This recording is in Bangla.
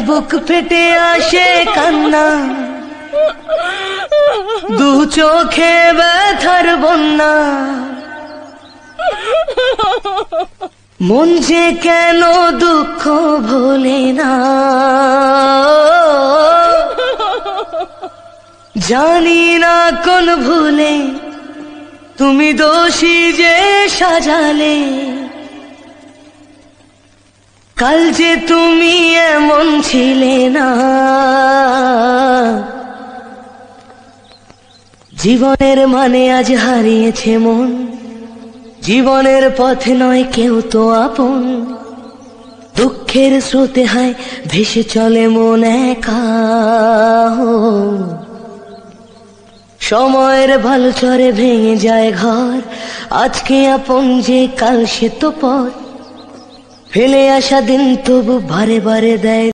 বুক ফেটে আসে কান্না, দু চোখে ব্যথার বন্যা। মন যে কেন দুঃখ ভোলে না, জানি না কোন ভুলে তুমি দোষী যে সাজালে। কাল যে তুমি এমন ছিলে না, জীবনের মানে আজ হারিয়েছে মন। জীবনের পথে নয় কেউ তো আপন, দুঃখের স্রোতে হায় ভেসে চলে মন একা। সময়ের ভালো চরে ভেঙে যায় ঘর, আজকে আপন যে কাল সে তো পর। ফেলে আসা দিন তবু বারে বারে দেয়